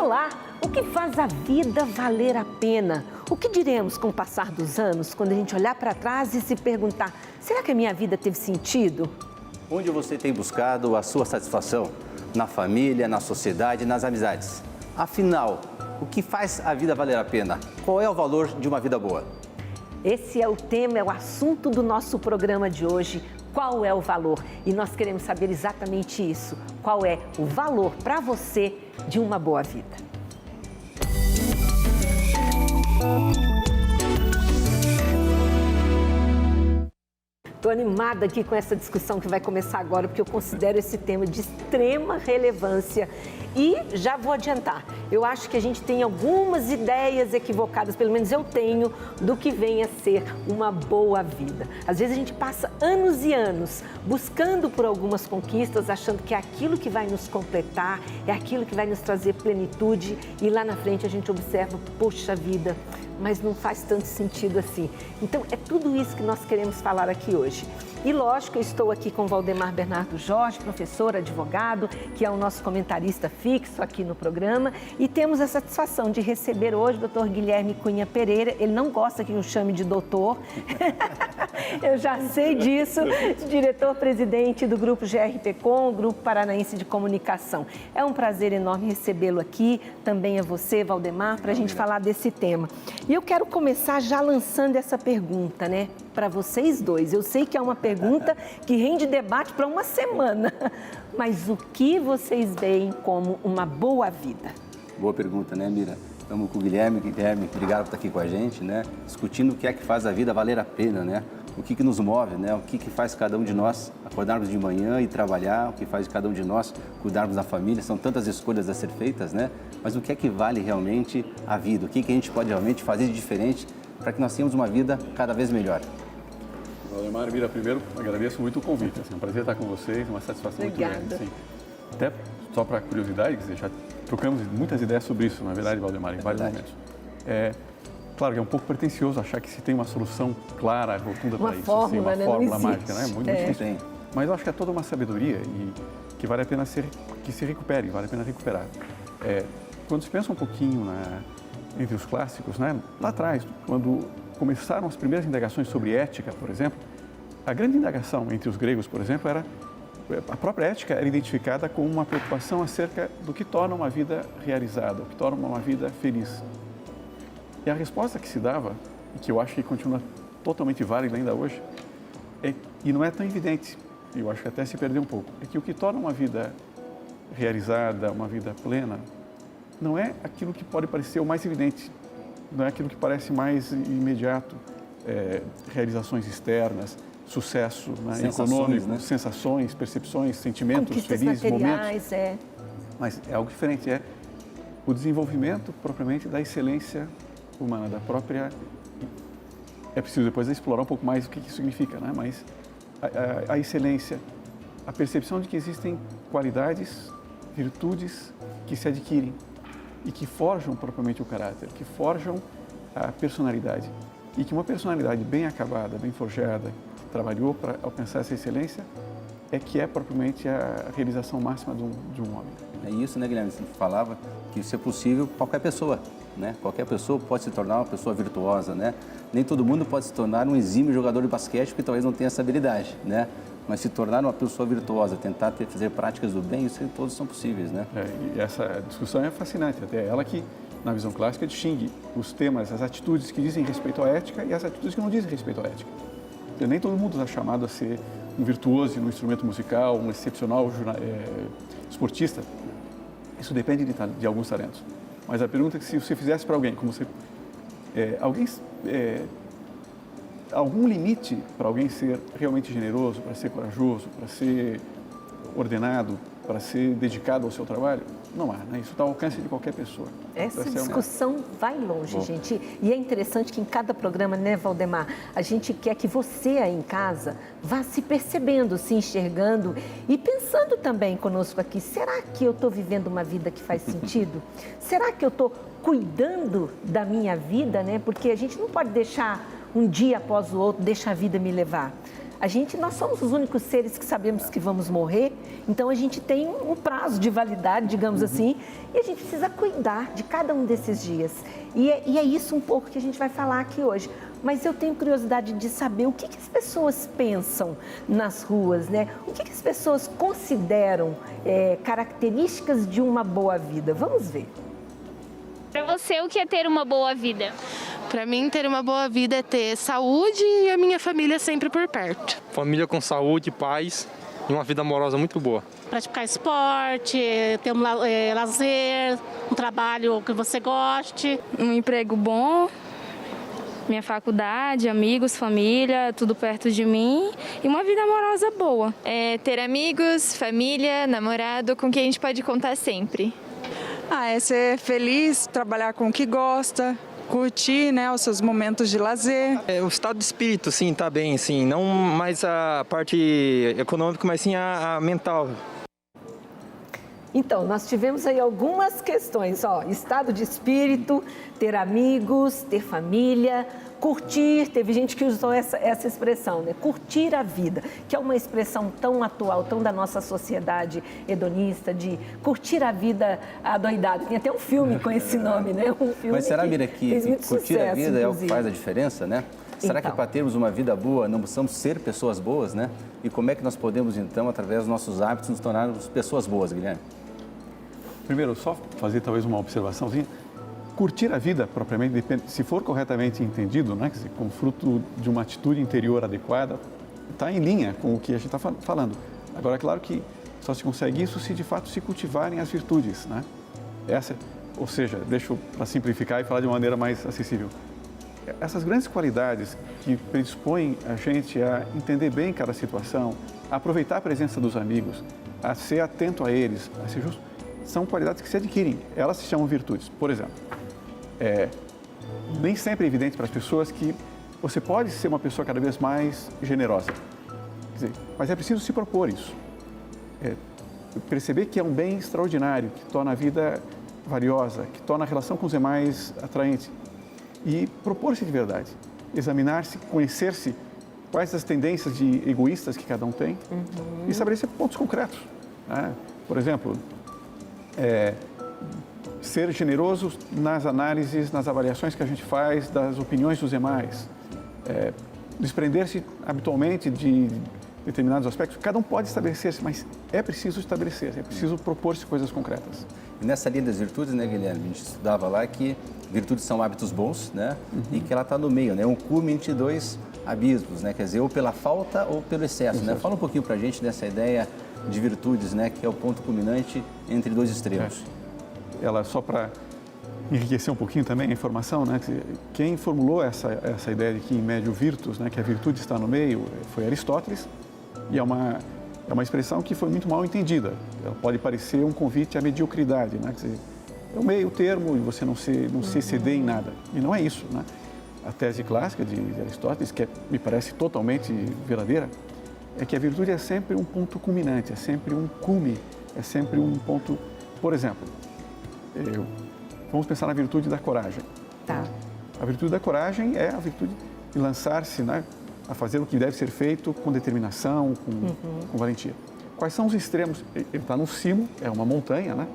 Olá! O que faz a vida valer a pena? O que diremos com o passar dos anos, quando a gente olhar para trás e se perguntar: será que a minha vida teve sentido? Onde você tem buscado a sua satisfação? Na família, na sociedade, nas amizades. Afinal, o que faz a vida valer a pena? Qual é o valor de uma vida boa? Esse é o tema, é o assunto do nosso programa de hoje. Qual é o valor? E nós queremos saber exatamente isso. Qual é o valor para você de uma boa vida? Estou animada aqui com essa discussão que vai começar agora, porque eu considero esse tema de extrema relevância. E já vou adiantar, eu acho que a gente tem algumas ideias equivocadas, pelo menos eu tenho, do que vem a ser uma boa vida. Às vezes a gente passa anos e anos buscando por algumas conquistas, achando que é aquilo que vai nos completar, é aquilo que vai nos trazer plenitude, e lá na frente a gente observa, poxa vida, mas não faz tanto sentido assim. Então, é tudo isso que nós queremos falar aqui hoje. E lógico, eu estou aqui com Valdemar Bernardo Jorge, professor, advogado, que é o nosso comentarista fixo aqui no programa. E temos a satisfação de receber hoje o Dr. Guilherme Cunha Pereira. Ele não gosta que eu chame de doutor, eu já sei disso, diretor-presidente do Grupo GRPcom, Grupo Paranaense de Comunicação. É um prazer enorme recebê-lo aqui, também a você, Valdemar, para a gente falar desse tema. E eu quero começar já lançando essa pergunta, né, para vocês dois. Eu sei que é uma pergunta que rende debate para uma semana, mas o que vocês veem como uma boa vida? Boa pergunta, né, Mira? Estamos com o Guilherme. Guilherme, obrigado por estar aqui com a gente, né? Discutindo o que é que faz a vida valer a pena, né? O que nos move, né? O que faz cada um de nós acordarmos de manhã e trabalhar, o que faz cada um de nós cuidarmos da família. São tantas escolhas a ser feitas, né? Mas o que é que vale realmente a vida? O que a gente pode realmente fazer de diferente para que nós tenhamos uma vida cada vez melhor? Valdemar, Mira, primeiro agradeço muito o convite. É um prazer estar com vocês, uma satisfação Obrigada. muito grande. Sim. Até só para curiosidade, quer dizer, já trocamos muitas ideias sobre isso, na verdade, Valdemar, em vários momentos. Claro que é um pouco pretensioso achar que se tem uma solução clara, rotunda para isso. Fórmula, assim, uma fórmula mágica, né? Muito difícil. Mas eu acho que é toda uma sabedoria e que vale a pena que se recupere, vale a pena recuperar. Quando se pensa um pouquinho entre os clássicos, né? Lá atrás, quando começaram as primeiras indagações sobre ética, por exemplo, a grande indagação entre os gregos, por exemplo, era a própria ética era identificada como uma preocupação acerca do que torna uma vida realizada, o que torna uma vida feliz. E a resposta que se dava, e que eu acho que continua totalmente válida ainda hoje, e não é tão evidente, eu acho que até se perdeu um pouco, é que o que torna uma vida realizada, uma vida plena, não é aquilo que pode parecer o mais evidente, não é aquilo que parece mais imediato, realizações externas, sucesso, né, econômico, né? Sensações, percepções, sentimentos felizes, momentos. Mas é algo diferente, é o desenvolvimento propriamente da excelência humana, da própria... É preciso depois explorar um pouco mais o que isso significa, né? Mas a excelência, a percepção de que existem qualidades, virtudes que se adquirem e que forjam propriamente o caráter, que forjam a personalidade. E que uma personalidade bem acabada, bem forjada, que trabalhou para alcançar essa excelência, é propriamente a realização máxima de um homem. É isso, né, Guilherme? Você falava que isso é possível qualquer pessoa, né? Qualquer pessoa pode se tornar uma pessoa virtuosa, né? Nem todo mundo pode se tornar um exímio jogador de basquete, porque talvez não tenha essa habilidade, né? Mas se tornar uma pessoa virtuosa, tentar fazer práticas do bem, isso todos são possíveis, né? E essa discussão é fascinante, até ela que, na visão clássica, distingue os temas, as atitudes que dizem respeito à ética e as atitudes que não dizem respeito à ética. Nem todo mundo está chamado a ser um virtuoso no instrumento musical, um excepcional esportista. Isso depende de alguns talentos. Mas a pergunta é que se você fizesse para alguém, algum limite para alguém ser realmente generoso, para ser corajoso, para ser ordenado, para ser dedicado ao seu trabalho? Não há, né? Isso está ao alcance de qualquer pessoa. Essa discussão vai longe, gente. E é interessante que em cada programa, né, Valdemar, a gente quer que você aí em casa vá se percebendo, se enxergando e pensando também conosco aqui, será que eu estou vivendo uma vida que faz sentido? Será que eu estou cuidando da minha vida, né? Porque a gente não pode deixar um dia após o outro, deixar a vida me levar. Nós somos os únicos seres que sabemos que vamos morrer, então a gente tem um prazo de validade, digamos assim, e a gente precisa cuidar de cada um desses dias. E é isso um pouco que a gente vai falar aqui hoje. Mas eu tenho curiosidade de saber o que as pessoas pensam nas ruas, né? O que as pessoas consideram características de uma boa vida. Vamos ver. Para você, o que é ter uma boa vida? Para mim, ter uma boa vida é ter saúde e a minha família sempre por perto. Família com saúde, paz e uma vida amorosa muito boa. Praticar esporte, ter um lazer, um trabalho que você goste. Um emprego bom, minha faculdade, amigos, família, tudo perto de mim e uma vida amorosa boa. Ter amigos, família, namorado com quem a gente pode contar sempre. É ser feliz, trabalhar com o que gosta, curtir, né, os seus momentos de lazer. O estado de espírito, sim, tá bem, sim. Não mais a parte econômica, mas sim a mental. Então, nós tivemos aí algumas questões, estado de espírito, ter amigos, ter família, curtir, teve gente que usou essa expressão, né? Curtir a vida, que é uma expressão tão atual, tão da nossa sociedade hedonista, de curtir a vida adoidado. Tem até um filme com esse nome, né? Um filme. Mas será, Mira, que curtir sucesso, a vida inclusive. é o que faz a diferença, né? Será que para termos uma vida boa, não precisamos ser pessoas boas, né? E como é que nós podemos, então, através dos nossos hábitos, nos tornarmos pessoas boas, Guilherme? Primeiro, só fazer talvez uma observaçãozinha. Curtir a vida, propriamente, depende, se for corretamente entendido, né, como fruto de uma atitude interior adequada, está em linha com o que a gente está falando. Agora, é claro que só se consegue isso se de fato se cultivarem as virtudes, né? Ou seja, deixa eu para simplificar e falar de uma maneira mais acessível. Essas grandes qualidades que predispõem a gente a entender bem cada situação, a aproveitar a presença dos amigos, a ser atento a eles, a ser justo, são qualidades que se adquirem. Elas se chamam virtudes. Por exemplo, nem sempre é evidente para as pessoas que você pode ser uma pessoa cada vez mais generosa. Quer dizer, mas é preciso se propor isso. Perceber que é um bem extraordinário, que torna a vida valiosa, que torna a relação com os demais atraente. E propor-se de verdade. Examinar-se, conhecer-se, quais as tendências de egoístas que cada um tem e estabelecer pontos concretos, né? Por exemplo, ser generoso nas análises, nas avaliações que a gente faz das opiniões dos demais, desprender-se habitualmente de determinados aspectos. Cada um pode estabelecer-se, mas é preciso estabelecer, é preciso propor-se coisas concretas. E nessa linha das virtudes, né, Guilherme, a gente estudava lá que virtudes são hábitos bons, né, e que ela está no meio, né, um cume entre dois abismos, né, quer dizer, ou pela falta ou pelo excesso, né? Fala um pouquinho para a gente dessa ideia de virtudes, né, que é o ponto culminante entre dois extremos. Ela, só para enriquecer um pouquinho também a informação, né, quem formulou essa ideia de que em médio virtus, né, que a virtude está no meio, foi Aristóteles, e é uma expressão que foi muito mal entendida. Ela pode parecer um convite à mediocridade, né, quer dizer, é o meio termo e você não se exceder em nada. E não é isso, né? A tese clássica de Aristóteles, que me parece totalmente verdadeira, é que a virtude é sempre um ponto culminante, é sempre um cume, é sempre um ponto... Por exemplo, vamos pensar na virtude da coragem. Tá. A virtude da coragem é a virtude de lançar-se, né, a fazer o que deve ser feito com determinação, com valentia. Quais são os extremos? Ele está no cimo, é uma montanha, né?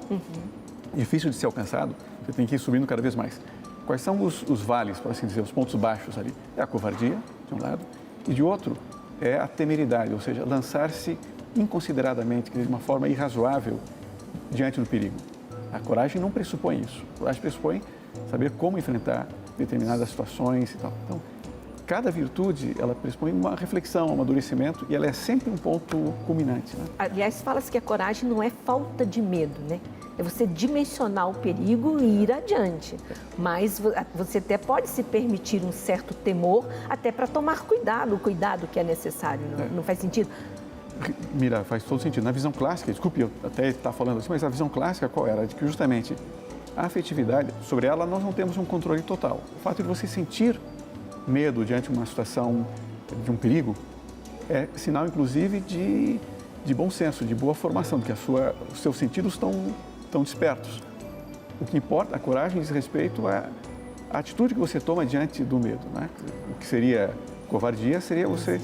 Difícil de ser alcançado, você tem que ir subindo cada vez mais. Quais são os vales, por assim dizer, os pontos baixos ali? É a covardia, de um lado, e de outro é a temeridade, ou seja, lançar-se inconsideradamente, de uma forma irrazoável diante do perigo. A coragem não pressupõe isso. A coragem pressupõe saber como enfrentar determinadas situações e tal. Então, cada virtude, ela pressupõe uma reflexão, um amadurecimento, e ela é sempre um ponto culminante, né? Aliás, fala-se que a coragem não é falta de medo, né? É você dimensionar o perigo e ir adiante. Mas você até pode se permitir um certo temor, até para tomar cuidado, o cuidado que é necessário. Não faz sentido? Mira, faz todo sentido. Na visão clássica, desculpe eu até estar falando assim, mas a visão clássica qual era? De que justamente a afetividade, sobre ela nós não temos um controle total. O fato de você sentir medo diante de uma situação, de um perigo, é sinal, inclusive, de bom senso, de boa formação, de que os seus sentidos estão despertos. O que importa, a coragem diz respeito à atitude que você toma diante do medo, né? O que seria covardia seria você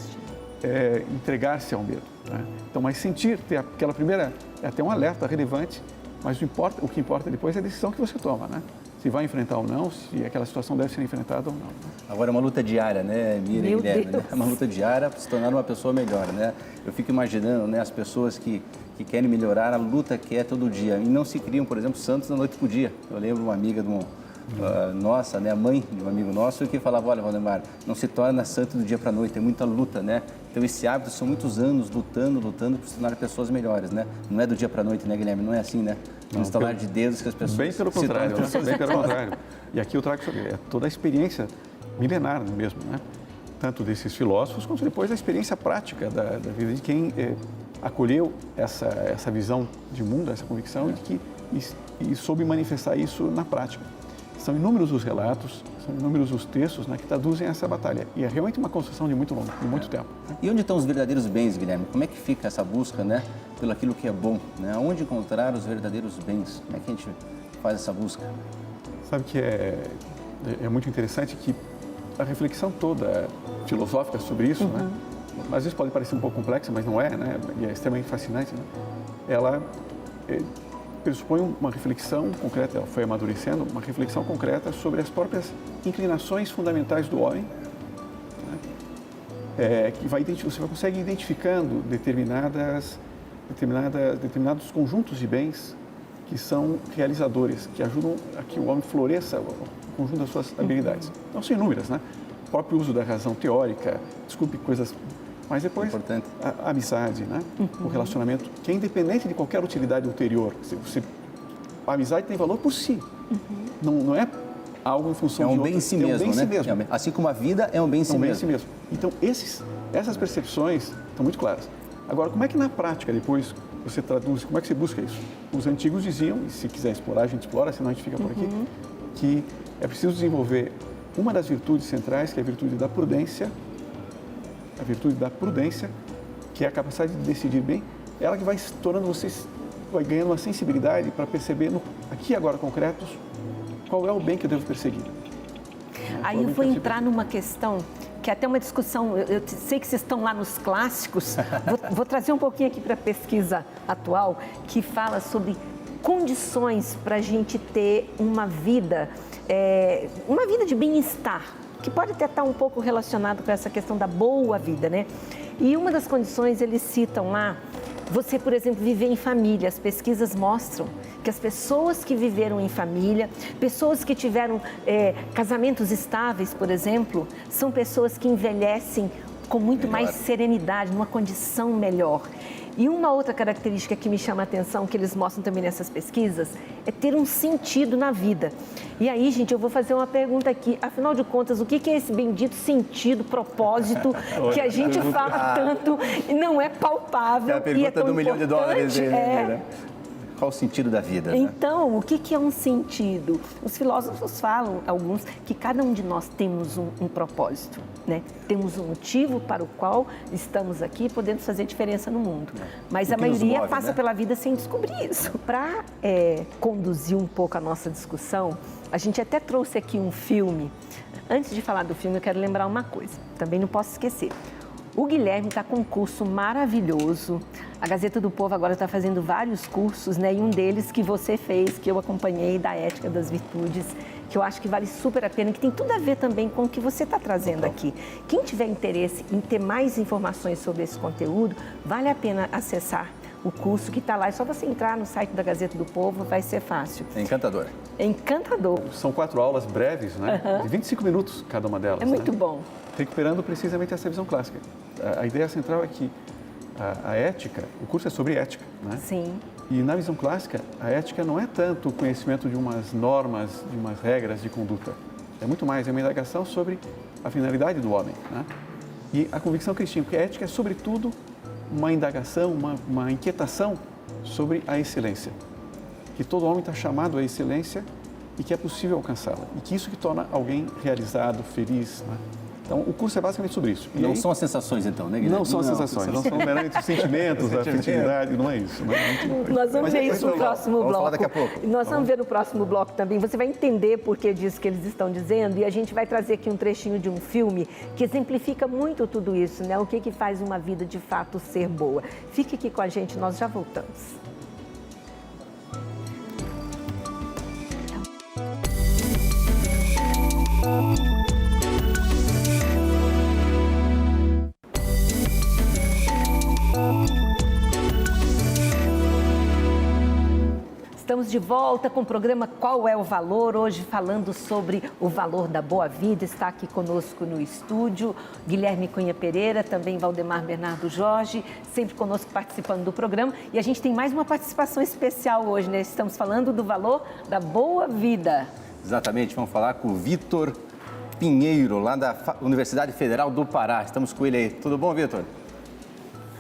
entregar-se ao medo, né? Então, mas sentir, ter aquela primeira, é até um alerta relevante, mas o que importa depois é a decisão que você toma, né? Se vai enfrentar ou não, se aquela situação deve ser enfrentada ou não. Agora é uma luta diária, né, Mira e Guilherme? Né? É uma luta diária para se tornar uma pessoa melhor, né? Eu fico imaginando, né, as pessoas que querem melhorar, a luta que é todo dia. E não se criam, por exemplo, santos da noite para o dia. Eu lembro uma amiga nossa, né, a mãe de um amigo nosso, que falava, olha, Valdemar, não se torna santo do dia para a noite, é muita luta, né? Então esse hábito são muitos anos lutando para se tornar pessoas melhores, né? Não é do dia para a noite, né, Guilherme? Não é assim, né? No estalar de dedos que as pessoas bem pelo contrário, bem pelo contrário. E aqui eu trago toda a experiência milenar mesmo, né? Tanto desses filósofos, quanto depois a experiência prática da vida de quem acolheu essa visão de mundo, essa convicção e soube manifestar isso na prática. São inúmeros os relatos, são inúmeros os textos, né, que traduzem essa batalha. E é realmente uma construção de muito longo, de muito tempo. Né? E onde estão os verdadeiros bens, Guilherme? Como é que fica essa busca, né, pelo aquilo que é bom? Né? Onde encontrar os verdadeiros bens? Como é que a gente faz essa busca? Sabe que é muito interessante que a reflexão toda filosófica sobre isso, né? Às vezes pode parecer um pouco complexa, mas não é, né? E é extremamente fascinante, né? Ela pressupõe uma reflexão concreta, ela foi amadurecendo, uma reflexão concreta sobre as próprias inclinações fundamentais do homem, né? Você consegue identificando determinados conjuntos de bens que são realizadores, que ajudam a que o homem floresça o conjunto das suas habilidades. Não são inúmeras, né? O próprio uso da razão teórica, desculpe coisas, mas depois a amizade, né? O relacionamento, que é independente de qualquer utilidade ulterior. A amizade tem valor por si, não é algo em função de outro. É um bem em si mesmo, né? Mesmo. Assim como a vida é um bem em si mesmo. Então, essas percepções estão muito claras. Agora, como é que na prática depois você traduz, como é que você busca isso? Os antigos diziam, e se quiser explorar, a gente explora, senão a gente fica por aqui, que é preciso desenvolver uma das virtudes centrais, que é a virtude da prudência, que é a capacidade de decidir bem, ela que vai se tornando vocês, vai ganhando uma sensibilidade para perceber, aqui agora concretos, qual é o bem que eu devo perseguir. Aí eu vou entrar numa questão que é até uma discussão, eu sei que vocês estão lá nos clássicos, vou trazer um pouquinho aqui para a pesquisa atual, que fala sobre condições para a gente ter uma vida de bem-estar, que pode até estar um pouco relacionado com essa questão da boa vida, né? E uma das condições, eles citam lá, você, por exemplo, viver em família. As pesquisas mostram que as pessoas que viveram em família, pessoas que tiveram casamentos estáveis, por exemplo, são pessoas que envelhecem com muito mais serenidade, numa condição melhor. E uma outra característica que me chama a atenção, que eles mostram também nessas pesquisas, é ter um sentido na vida. E aí, gente, eu vou fazer uma pergunta aqui. Afinal de contas, o que é esse bendito sentido, propósito, que a gente fala tanto e não é palpável? É a pergunta do $1 milhão, né? Qual o sentido da vida? Então, o que é um sentido? Os filósofos falam, alguns, que cada um de nós temos um propósito, né? Temos um motivo para o qual estamos aqui, podendo fazer diferença no mundo. Mas a maioria passa pela vida sem descobrir isso. Para conduzir um pouco a nossa discussão, a gente até trouxe aqui um filme. Antes de falar do filme, eu quero lembrar uma coisa, também não posso esquecer. O Guilherme está com um curso maravilhoso. A Gazeta do Povo agora está fazendo vários cursos, né? E um deles que você fez, que eu acompanhei, da Ética das Virtudes, que eu acho que vale super a pena, que tem tudo a ver também com o que você está trazendo aqui. Quem tiver interesse em ter mais informações sobre esse conteúdo, vale a pena acessar o curso que está lá. É só você entrar no site da Gazeta do Povo, vai ser fácil. É encantador. É encantador. São 4 aulas breves, né? De 25 minutos cada uma delas. É muito bom. Recuperando precisamente essa visão clássica. A ideia central é que a ética, o curso é sobre ética, né? Sim. E na visão clássica, a ética não é tanto o conhecimento de umas normas, de umas regras de conduta. É muito mais, é uma indagação sobre a finalidade do homem, né? E a convicção cristã, porque a ética é, sobretudo, uma indagação, uma inquietação sobre a excelência. Que todo homem está chamado à excelência e que é possível alcançá-la. E que isso que torna alguém realizado, feliz, né? Então, o curso é basicamente sobre isso. Não são as sensações, então, né, Guilherme? Não são as sensações, não são meramente os sentimentos, a afetividade, não é isso. Nós vamos ver isso no próximo bloco. Vamos falar daqui a pouco. Nós vamos ver no próximo bloco também. Você vai entender por que disso que eles estão dizendo e a gente vai trazer aqui um trechinho de um filme que exemplifica muito tudo isso, né? O que faz uma vida de fato ser boa. Fique aqui com a gente, nós já voltamos. Estamos de volta com o programa Qual é o Valor? Hoje falando sobre o valor da boa vida. Está aqui conosco no estúdio Guilherme Cunha Pereira, também Valdemar Bernardo Jorge, sempre conosco participando do programa. E a gente tem mais uma participação especial hoje, né? Estamos falando do valor da boa vida. Exatamente, vamos falar com o Vitor Pinheiro, lá da Universidade Federal do Pará. Estamos com ele aí. Tudo bom, Vitor?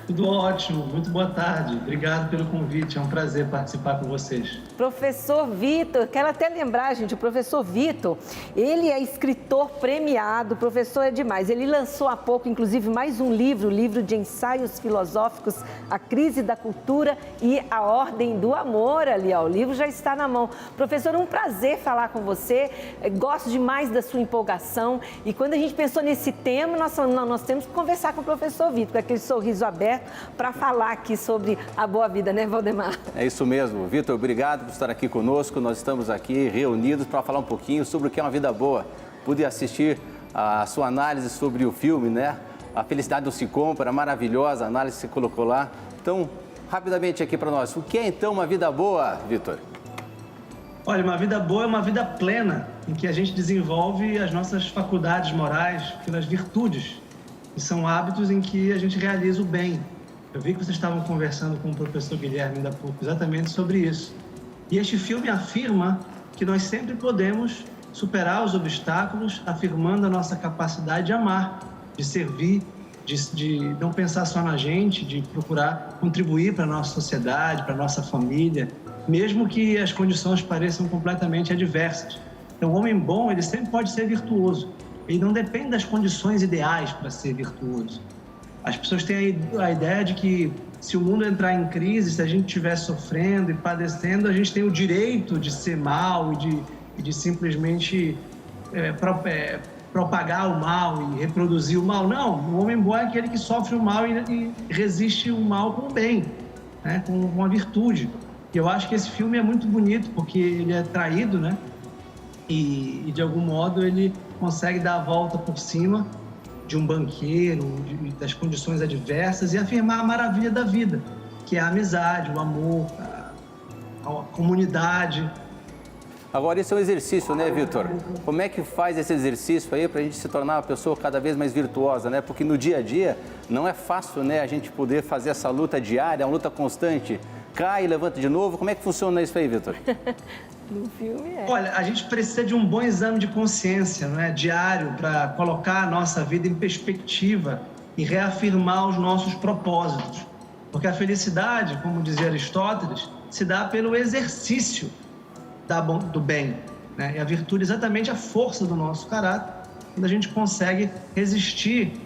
Tudo ótimo, muito boa tarde. Obrigado pelo convite, é um prazer participar com vocês. Professor Vitor, quero até lembrar, gente, o professor Vitor, ele é escritor premiado, professor é demais. Ele lançou há pouco, inclusive, mais um livro, o livro de ensaios filosóficos, A Crise da Cultura e a Ordem do Amor, ali, ó, o livro já está na mão. Professor, um prazer falar com você, gosto demais da sua empolgação e quando a gente pensou nesse tema, nós temos que conversar com o professor Vitor, com aquele sorriso aberto, para falar aqui sobre a boa vida, né, Valdemar? É isso mesmo. Vitor, obrigado por estar aqui conosco. Nós estamos aqui reunidos para falar um pouquinho sobre o que é uma vida boa. Pude assistir a sua análise sobre o filme, né? A Felicidade Não Se Compra, maravilhosa a análise que você colocou lá. Então, rapidamente aqui para nós, o que é então uma vida boa, Vitor? Olha, uma vida boa é uma vida plena, em que a gente desenvolve as nossas faculdades morais pelas virtudes. E são hábitos em que a gente realiza o bem. Eu vi que vocês estavam conversando com o professor Guilherme ainda há pouco exatamente sobre isso. E este filme afirma que nós sempre podemos superar os obstáculos, afirmando a nossa capacidade de amar, de servir, de não pensar só na gente, de procurar contribuir para a nossa sociedade, para a nossa família, mesmo que as condições pareçam completamente adversas. Então, o homem bom, ele sempre pode ser virtuoso. Ele não depende das condições ideais para ser virtuoso. As pessoas têm a ideia de que se o mundo entrar em crise, se a gente estiver sofrendo e padecendo, a gente tem o direito de ser mal e de simplesmente propagar o mal e reproduzir o mal. Não, o homem bom é aquele que sofre o mal e resiste o mal com o bem, né? com a virtude. E eu acho que esse filme é muito bonito porque ele é traído, né? E de algum modo ele consegue dar a volta por cima de um banqueiro, das condições adversas e afirmar a maravilha da vida, que é a amizade, o amor, a comunidade. Agora, isso é um exercício, né, Vitor? Como é que faz esse exercício aí para a gente se tornar uma pessoa cada vez mais virtuosa, né? Porque no dia a dia não é fácil, né, a gente poder fazer essa luta diária, uma luta constante. Cai e levanta de novo. Como é que funciona isso aí, Vitor? No filme é. Olha, a gente precisa de um bom exame de consciência, né, diário, para colocar a nossa vida em perspectiva e reafirmar os nossos propósitos. Porque a felicidade, como dizia Aristóteles, se dá pelo exercício do bem, né? E a virtude é exatamente a força do nosso caráter, quando a gente consegue resistir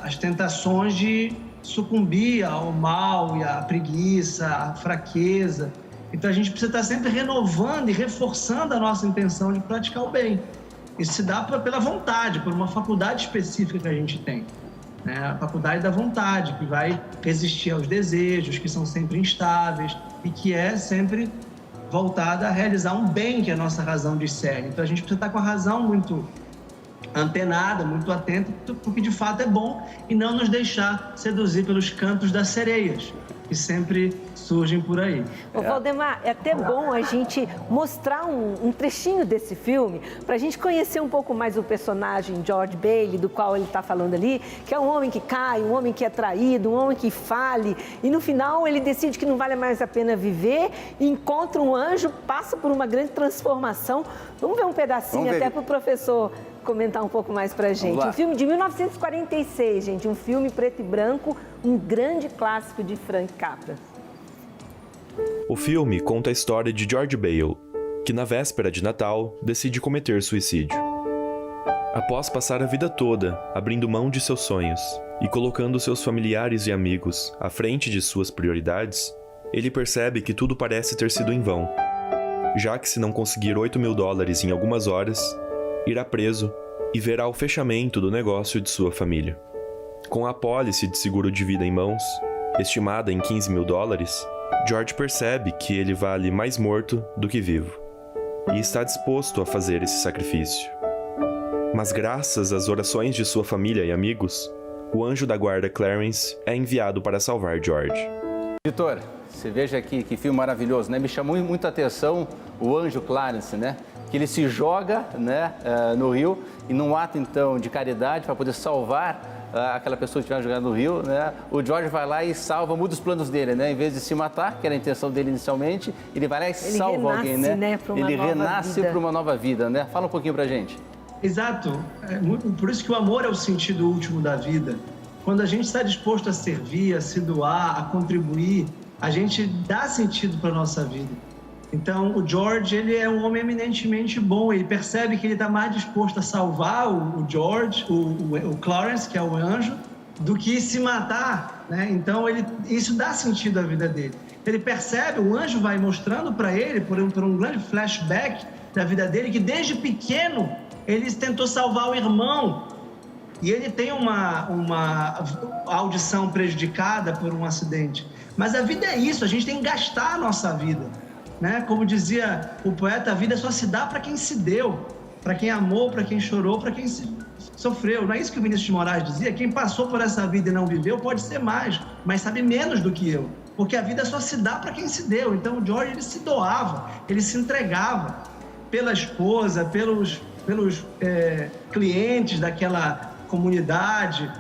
às tentações de sucumbir ao mal e à preguiça, à fraqueza. Então a gente precisa estar sempre renovando e reforçando a nossa intenção de praticar o bem. Isso se dá pela vontade, por uma faculdade específica que a gente tem, né? A faculdade da vontade, que vai resistir aos desejos, que são sempre instáveis e que é sempre voltada a realizar um bem que a nossa razão discerne. Então a gente precisa estar com a razão muito antenada, muito atenta, porque de fato é bom e não nos deixar seduzir pelos cantos das sereias, que sempre surgem por aí. Ô, Valdemar, é até bom a gente mostrar um trechinho desse filme para a gente conhecer um pouco mais o personagem George Bailey, do qual ele está falando ali, que é um homem que cai, um homem que é traído, um homem que fale, e no final ele decide que não vale mais a pena viver, encontra um anjo, passa por uma grande transformação. Vamos ver um pedacinho até para o professor comentar um pouco mais pra gente. Um filme de 1946, gente, um filme preto e branco, um grande clássico de Frank Capra. O filme conta a história de George Bailey, que na véspera de Natal decide cometer suicídio. Após passar a vida toda abrindo mão de seus sonhos e colocando seus familiares e amigos à frente de suas prioridades, ele percebe que tudo parece ter sido em vão, já que se não conseguir $8.000 em algumas horas, irá preso e verá o fechamento do negócio de sua família. Com a apólice de seguro de vida em mãos, estimada em $15.000, George percebe que ele vale mais morto do que vivo e está disposto a fazer esse sacrifício. Mas graças às orações de sua família e amigos, o anjo da guarda Clarence é enviado para salvar George. Vitor, você veja aqui que filme maravilhoso, né? Me chamou muita atenção o anjo Clarence, né? Que ele se joga, né, no rio e num ato então de caridade para poder salvar aquela pessoa que estiver jogando no rio, né? O George vai lá e salva, muda os planos dele, né? Em vez de se matar, que era a intenção dele inicialmente, ele vai lá e salva alguém, né? Ele renasce para uma nova vida, né? Fala um pouquinho pra gente. Exato. Por isso que o amor é o sentido último da vida. Quando a gente está disposto a servir, a se doar, a contribuir, a gente dá sentido para a nossa vida. Então, o George, ele é um homem eminentemente bom. Ele percebe que ele está mais disposto a salvar o George, o Clarence, que é o anjo, do que se matar, né? Então, isso dá sentido à vida dele. Ele percebe, o anjo vai mostrando para ele, por um grande flashback da vida dele, que desde pequeno ele tentou salvar o irmão. E ele tem uma audição prejudicada por um acidente. Mas a vida é isso, a gente tem que gastar a nossa vida, né? Como dizia o poeta, a vida só se dá para quem se deu, para quem amou, para quem chorou, para quem sofreu. Não é isso que o Vinícius de Moraes dizia? Quem passou por essa vida e não viveu pode ser mais, mas sabe menos do que eu. Porque a vida só se dá para quem se deu. Então o George, ele se doava, ele se entregava pela esposa, pelos clientes daquela comunidade,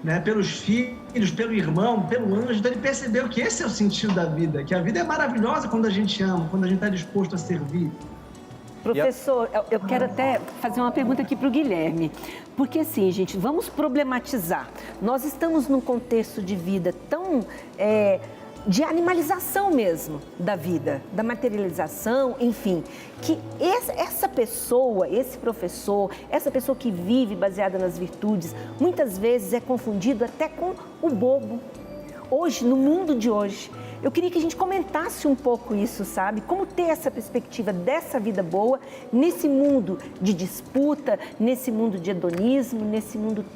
né? Pelos filhos, pelo irmão, pelo anjo. Então ele percebeu que esse é o sentido da vida, que a vida é maravilhosa quando a gente ama, quando a gente está disposto a servir. Professor, eu quero até fazer uma pergunta aqui para o Guilherme, porque assim, gente, vamos problematizar. Nós estamos num contexto de vida tão de animalização mesmo da vida, da materialização, enfim, que essa pessoa, esse professor, essa pessoa que vive baseada nas virtudes, muitas vezes é confundido até com o bobo. Hoje, no mundo de hoje, eu queria que a gente comentasse um pouco isso, sabe? Como ter essa perspectiva dessa vida boa nesse mundo de disputa, nesse mundo de hedonismo, nesse mundo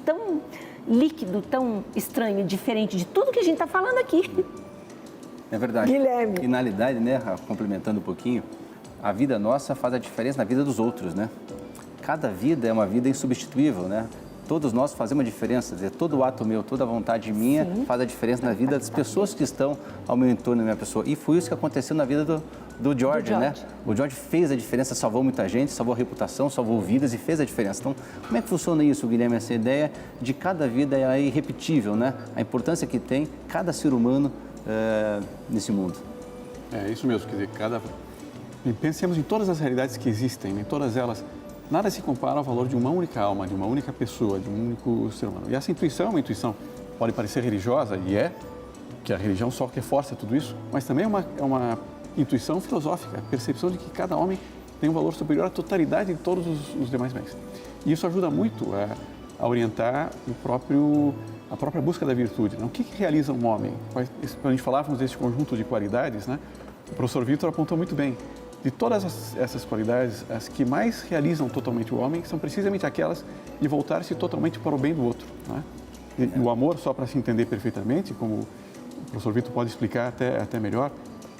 tão líquido, tão estranho, diferente de tudo que a gente está falando aqui. É verdade. Guilherme. E na realidade, né, complementando um pouquinho, a vida nossa faz a diferença na vida dos outros, né? Cada vida é uma vida insubstituível, né? Todos nós fazemos uma diferença, quer dizer, todo ato meu, toda vontade minha faz a diferença na vida das pessoas que estão ao meu entorno, da minha pessoa. E foi isso que aconteceu na vida do George, né? O George fez a diferença, salvou muita gente, salvou a reputação, salvou vidas e fez a diferença. Então, como é que funciona isso, Guilherme? Essa ideia de cada vida é irrepetível, né? A importância que tem cada ser humano nesse mundo. É isso mesmo, quer dizer, pensemos em todas as realidades que existem, em todas elas. Nada se compara ao valor de uma única alma, de uma única pessoa, de um único ser humano. E essa intuição é uma intuição, pode parecer religiosa, e que a religião só reforça tudo isso, mas também é uma intuição filosófica, a percepção de que cada homem tem um valor superior à totalidade de todos os demais bens. E isso ajuda muito a orientar a própria busca da virtude. Né? O que realiza um homem? Quando a gente falávamos desse conjunto de qualidades, né? O professor Vitor apontou muito bem. De todas essas qualidades, as que mais realizam totalmente o homem são precisamente aquelas de voltar-se totalmente para o bem do outro. Né? E o amor, só para se entender perfeitamente, como o professor Vitor pode explicar até melhor,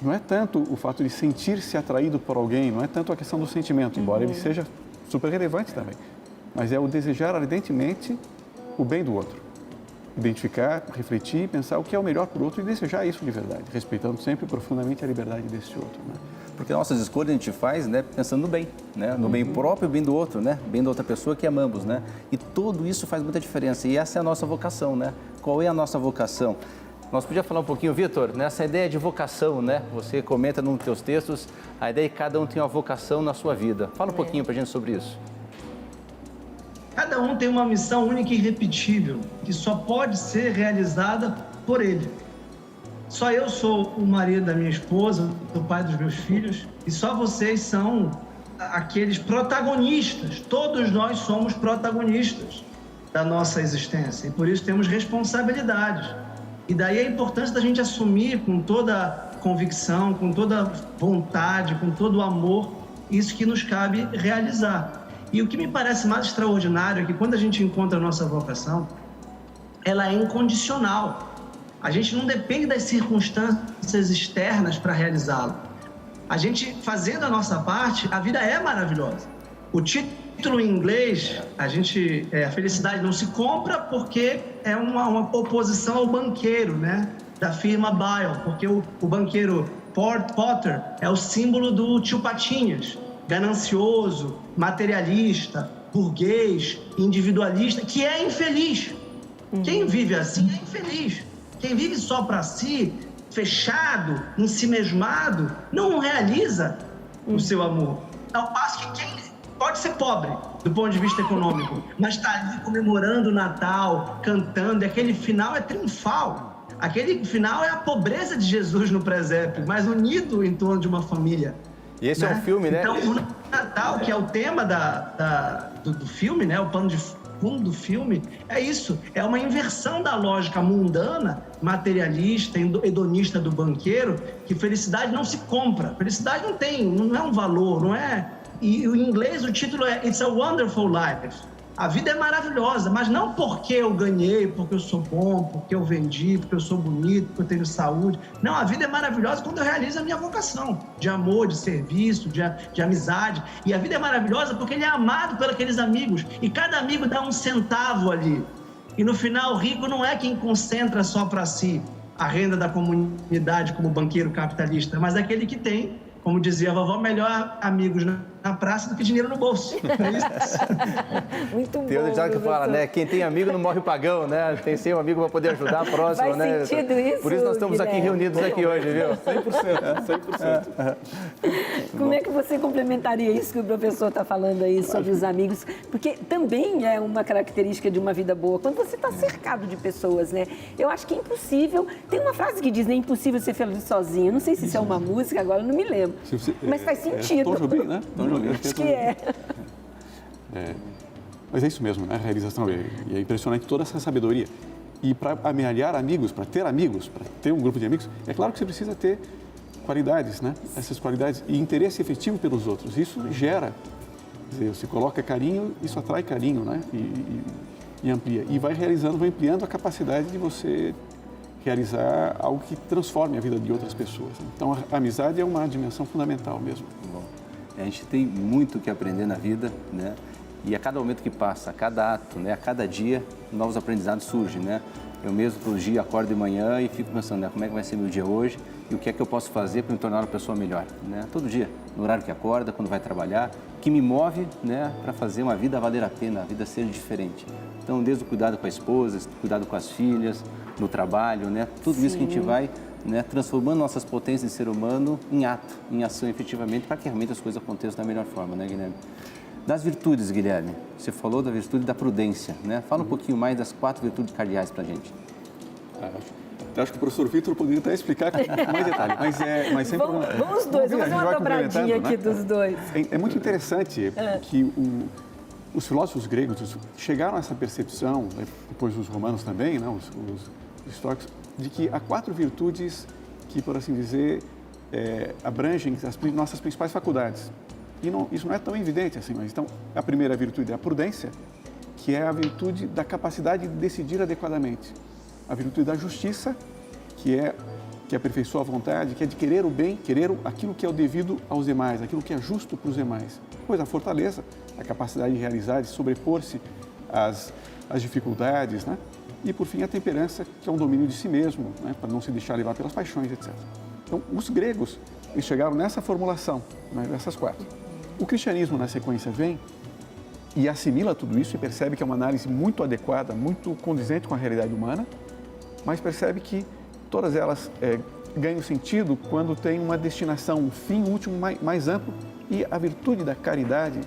não é tanto o fato de sentir-se atraído por alguém, não é tanto a questão do sentimento, embora ele seja super relevante também, mas é o desejar ardentemente o bem do outro. Identificar, refletir, pensar o que é o melhor para o outro e desejar isso de verdade, respeitando sempre profundamente a liberdade desse outro. Né? Porque nossas escolhas a gente faz, né, pensando no bem, né, no bem próprio e bem do outro, né, bem da outra pessoa que amamos, né, e tudo isso faz muita diferença e essa é a nossa vocação, né. Qual é a nossa vocação? Nós podíamos falar um pouquinho, Vitor, nessa ideia de vocação, né, você comenta nos teus textos a ideia de que cada um tem uma vocação na sua vida. Fala um pouquinho pra gente sobre isso. Cada um tem uma missão única e irrepetível, que só pode ser realizada por ele. Só eu sou o marido da minha esposa, o pai dos meus filhos, e só vocês são aqueles protagonistas. Todos nós somos protagonistas da nossa existência e por isso temos responsabilidades. E daí a importância da gente assumir com toda convicção, com toda vontade, com todo o amor, isso que nos cabe realizar. E o que me parece mais extraordinário é que quando a gente encontra a nossa vocação, ela é incondicional. A gente não depende das circunstâncias externas para realizá-la. A gente, fazendo a nossa parte, a vida é maravilhosa. O título em inglês, a felicidade não se compra, porque é uma oposição ao banqueiro, né? Da firma Byle, porque o banqueiro Potter é o símbolo do tio Patinhas, ganancioso, materialista, burguês, individualista, que é infeliz. Quem vive assim é infeliz. Quem vive só para si, fechado, ensimesmado, não realiza o seu amor. Ao passo que quem pode ser pobre do ponto de vista econômico, mas está ali comemorando o Natal, cantando, e aquele final é triunfal. Aquele final é a pobreza de Jesus no presépio, mas unido em torno de uma família. E esse é um filme, né? Então, o Natal, que é o tema do filme, né? O pano de fundo do filme, é isso. É uma inversão da lógica mundana, materialista, hedonista do banqueiro, que felicidade não se compra. Felicidade não é um valor, não é... E em inglês o título é It's a Wonderful Life. A vida é maravilhosa, mas não porque eu ganhei, porque eu sou bom, porque eu vendi, porque eu sou bonito, porque eu tenho saúde. Não, a vida é maravilhosa quando eu realizo a minha vocação de amor, de serviço, de amizade. E a vida é maravilhosa porque ele é amado por aqueles amigos. E cada amigo dá um centavo ali. E no final, o rico não é quem concentra só para si a renda da comunidade como banqueiro capitalista, mas é aquele que tem, como dizia a vovó, melhor amigos na praça do que dinheiro no bolso. É isso. Muito bom. Tem outro ditado que fala, né? Quem tem amigo não morre pagão, né? Tem sempre um amigo para poder ajudar a próxima, né? Faz sentido isso, Por isso nós estamos aqui reunidos aqui hoje, viu? 100%. Como é que você complementaria isso que o professor está falando aí sobre os amigos? Porque também é uma característica de uma vida boa, quando você está cercado de pessoas, né? Eu acho que é impossível. Tem uma frase que diz, né? É impossível ser feliz sozinho. Não sei se isso é uma música, agora eu não me lembro. Mas faz sentido. Tom Jobim, né? Acho que é. Mas é isso mesmo, né? A realização. E é impressionante toda essa sabedoria. E para amealhar amigos, para ter um grupo de amigos, é claro que você precisa ter qualidades, né? Essas qualidades e interesse efetivo pelos outros. Isso gera, quer dizer, você coloca carinho, isso atrai carinho, né? E amplia. E vai ampliando a capacidade de você realizar algo que transforme a vida de outras pessoas. Então, a amizade é uma dimensão fundamental mesmo. Bom, a gente tem muito que aprender na vida, né? E a cada momento que passa, a cada ato, né? A cada dia, novos aprendizados surgem, né? Eu mesmo, todo dia, acordo de manhã e fico pensando, né? Como é que vai ser meu dia hoje e o que é que eu posso fazer para me tornar uma pessoa melhor, né? Todo dia, no horário que acorda, quando vai trabalhar, que me move, né? Para fazer uma vida valer a pena, a vida ser diferente. Então, desde o cuidado com a esposa, cuidado com as filhas, no trabalho, né? Tudo isso que a gente vai, né, transformando nossas potências de ser humano em ato, em ação efetivamente, para que realmente as coisas aconteçam da melhor forma, né, Guilherme? Das virtudes, Guilherme, você falou da virtude da prudência, né? Fala um pouquinho mais das 4 virtudes cardeais para a gente. Eu acho que o professor Vitor poderia até explicar com mais detalhe, mas sem problema. Vamos os dois, vamos fazer uma dobradinha aqui dos dois. É muito interessante que os filósofos gregos chegaram a essa percepção, depois os romanos também, né, os históricos, de que há 4 virtudes que, por assim dizer, abrangem as nossas principais faculdades. E isso não é tão evidente assim, mas então a primeira virtude é a prudência, que é a virtude da capacidade de decidir adequadamente. A virtude da justiça, que aperfeiçoa a vontade, que é de querer o bem, querer aquilo que é o devido aos demais, aquilo que é justo para os demais. Depois a fortaleza, a capacidade de realizar, de sobrepor-se às dificuldades, né? E por fim a temperança, que é um domínio de si mesmo, né? Para não se deixar levar pelas paixões, etc. Então os gregos, eles chegaram nessa formulação, né? Dessas 4. O cristianismo na sequência vem e assimila tudo isso e percebe que é uma análise muito adequada, muito condizente com a realidade humana, mas percebe que todas elas ganham sentido quando tem uma destinação, um fim último mais amplo, e a virtude da caridade,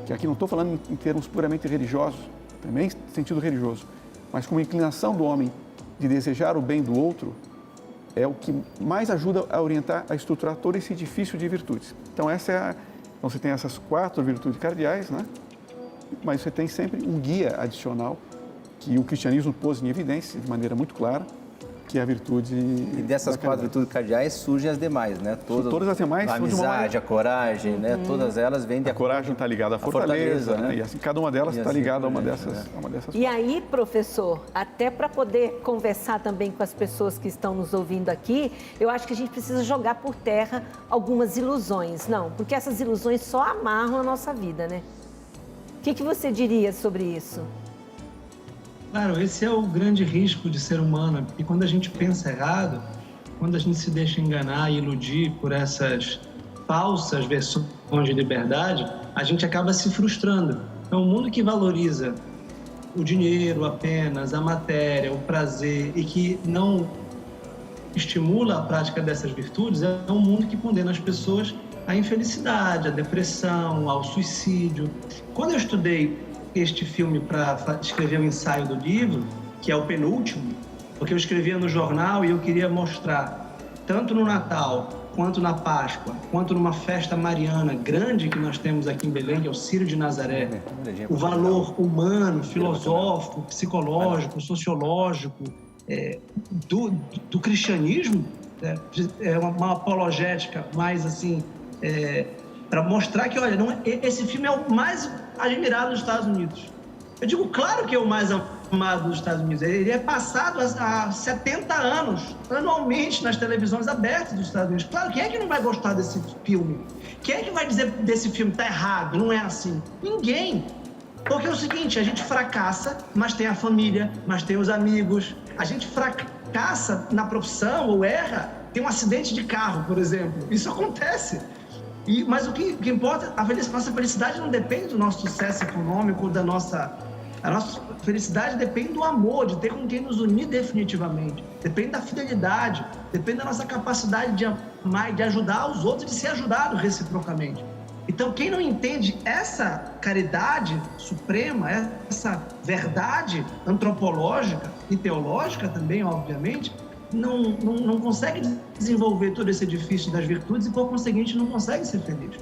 que aqui não estou falando em termos puramente religiosos, também em sentido religioso, mas com a inclinação do homem de desejar o bem do outro, é o que mais ajuda a orientar, a estruturar todo esse edifício de virtudes. Então essa Então, você tem essas 4 virtudes cardeais, né? Mas você tem sempre um guia adicional que o cristianismo pôs em evidência de maneira muito clara, que é a virtude... E dessas 4 virtudes cardeais surgem as demais, né? Todas as demais... A amizade, a coragem, né? Todas elas vêm de... A coragem está ligada à fortaleza, né? E assim, cada uma delas está ligada a uma dessas E aí, professor, até para poder conversar também com as pessoas que estão nos ouvindo aqui, eu acho que a gente precisa jogar por terra algumas ilusões. Não, porque essas ilusões só amarram a nossa vida, né? O que você diria sobre isso? Claro, esse é o grande risco de ser humano, porque quando a gente pensa errado, quando a gente se deixa enganar e iludir por essas falsas versões de liberdade, a gente acaba se frustrando. Então, um mundo que valoriza o dinheiro apenas, a matéria, o prazer e que não estimula a prática dessas virtudes, é um mundo que condena as pessoas à infelicidade, à depressão, ao suicídio. Quando eu estudei este filme para escrever o ensaio do livro, que é o penúltimo, porque eu escrevia no jornal e eu queria mostrar, tanto no Natal, quanto na Páscoa, quanto numa festa mariana grande que nós temos aqui em Belém, que é o Círio de Nazaré, o valor humano, filosófico, psicológico, sociológico do cristianismo, é uma apologética mais assim, para mostrar que, olha, esse filme é o mais admirado dos Estados Unidos. Eu digo, claro que é o mais amado dos Estados Unidos. Ele é passado há 70 anos, anualmente, nas televisões abertas dos Estados Unidos. Claro, quem é que não vai gostar desse filme? Quem é que vai dizer desse filme tá errado, não é assim? Ninguém. Porque é o seguinte, a gente fracassa, mas tem a família, mas tem os amigos. A gente fracassa na profissão ou erra, tem um acidente de carro, por exemplo. Isso acontece. Mas o que importa, a nossa felicidade não depende do nosso sucesso econômico, a nossa felicidade depende do amor, de ter com quem nos unir definitivamente. Depende da fidelidade, depende da nossa capacidade de amar, de ajudar os outros, de ser ajudado reciprocamente. Então, quem não entende essa caridade suprema, essa verdade antropológica e teológica também, obviamente, não consegue desenvolver todo esse edifício das virtudes e, por conseguinte, não consegue ser feliz.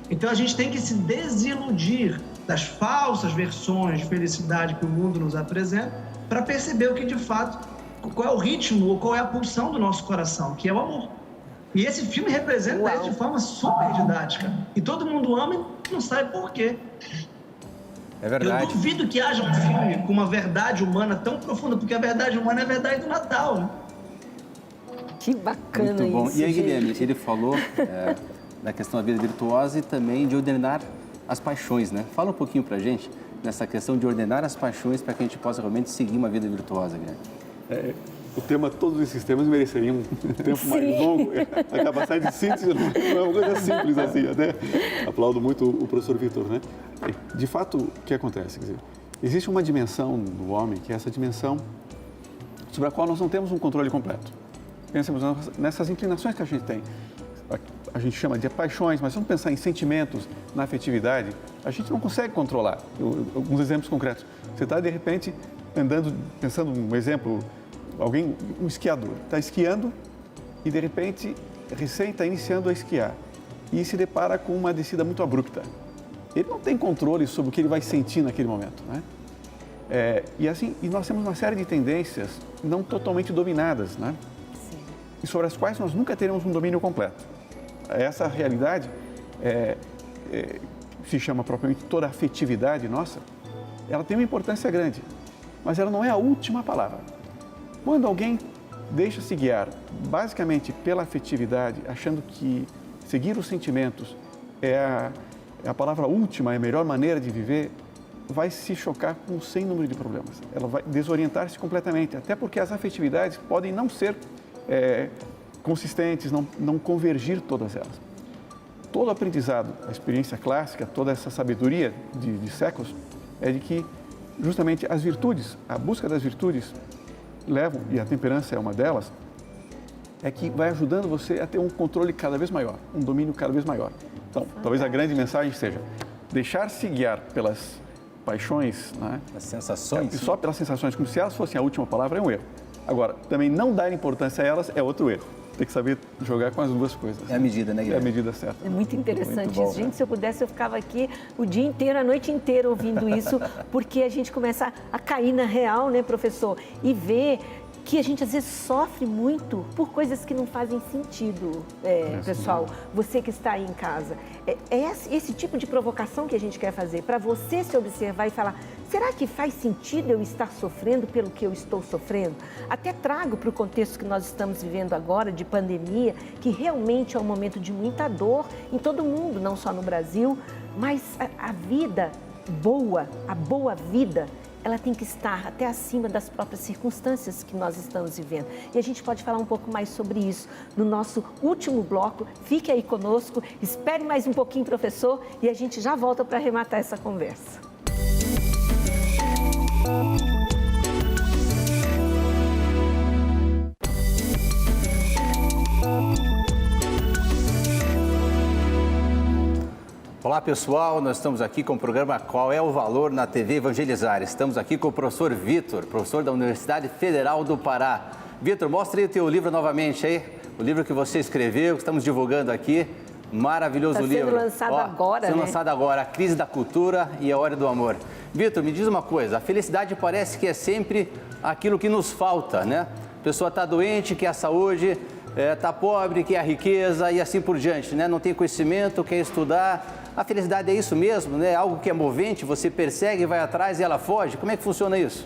Então, a gente tem que se desiludir das falsas versões de felicidade que o mundo nos apresenta para perceber o que, de fato, qual é o ritmo ou qual é a pulsão do nosso coração, que é o amor. E esse filme representa isso de forma super didática. E todo mundo ama e não sabe por quê. É verdade. Eu duvido que haja um filme com uma verdade humana tão profunda, porque a verdade humana é a verdade do Natal, né? Que bacana. Muito bom. Isso, e aí, gente. Guilherme, ele falou da questão da vida virtuosa e também de ordenar as paixões, né? Fala um pouquinho pra gente nessa questão de ordenar as paixões para que a gente possa realmente seguir uma vida virtuosa, Guilherme. O tema, todos esses temas mereceriam um tempo mais longo. A capacidade de síntese não é uma coisa simples assim, até aplaudo muito o professor Vitor, né? De fato, o que acontece? Quer dizer, existe uma dimensão do homem, que é essa dimensão sobre a qual nós não temos um controle completo. Pensemos nessas inclinações que a gente tem. A gente chama de paixões, mas se vamos pensar em sentimentos, na afetividade, a gente não consegue controlar. Alguns exemplos concretos. Você está, de repente, andando, pensando um exemplo, um esquiador, está esquiando e, de repente, recém está iniciando a esquiar e se depara com uma descida muito abrupta. Ele não tem controle sobre o que ele vai sentir naquele momento, né? E nós temos uma série de tendências não totalmente dominadas, né? E sobre as quais nós nunca teremos um domínio completo. Essa realidade se chama propriamente toda a afetividade nossa, ela tem uma importância grande, mas ela não é a última palavra. Quando alguém deixa-se guiar basicamente pela afetividade, achando que seguir os sentimentos é a palavra última, é a melhor maneira de viver, vai se chocar com um sem número de problemas. Ela vai desorientar-se completamente, até porque as afetividades podem não ser consistentes, não convergir todas elas. Todo aprendizado, a experiência clássica, toda essa sabedoria de séculos, é de que justamente as virtudes, a busca das virtudes levam, e a temperança é uma delas, é que vai ajudando você a ter um controle cada vez maior, um domínio cada vez maior. Então, talvez a grande mensagem seja deixar-se guiar pelas paixões, né? As sensações. Só pelas sensações, como se elas fossem a última palavra, é um erro. Agora, também não dar importância a elas é outro erro. tem que saber jogar com as duas coisas. É a medida, né, Guilherme? É a medida certa. É muito interessante Muito bom, isso. Gente, né? se eu pudesse, eu ficava aqui o dia inteiro, a noite inteira ouvindo isso, porque a gente começa a cair na real, né, professor? E ver que a gente às vezes sofre muito por coisas que não fazem sentido, pessoal. Você que está aí em casa. É esse tipo de provocação que a gente quer fazer, para você se observar e falar, será que faz sentido eu estar sofrendo pelo que eu estou sofrendo? Até trago para o contexto que nós estamos vivendo agora, de pandemia, que realmente é um momento de muita dor em todo mundo, não só no Brasil, mas a vida boa, a boa vida, ela tem que estar até acima das próprias circunstâncias que nós estamos vivendo. E a gente pode falar um pouco mais sobre isso no nosso último bloco. Fique aí conosco, espere mais um pouquinho, professor, e a gente já volta para arrematar essa conversa. Olá pessoal, nós estamos aqui com o programa Qual é o Valor na TV Evangelizar. Estamos aqui com o professor Vitor, professor da Universidade Federal do Pará. Vitor, mostra aí o teu livro novamente aí, o livro que você escreveu, que estamos divulgando aqui. Maravilhoso livro. Está sendo lançado agora, sendo né? lançado agora, A Crise da Cultura e a Hora do Amor. Vitor, me diz uma coisa, a felicidade parece que é sempre aquilo que nos falta, né? A pessoa está doente, quer a saúde, está pobre, quer a riqueza e assim por diante, né? Não tem conhecimento, quer estudar. A felicidade é isso mesmo, né? Algo que é movente, você persegue, vai atrás e ela foge. Como é que funciona isso?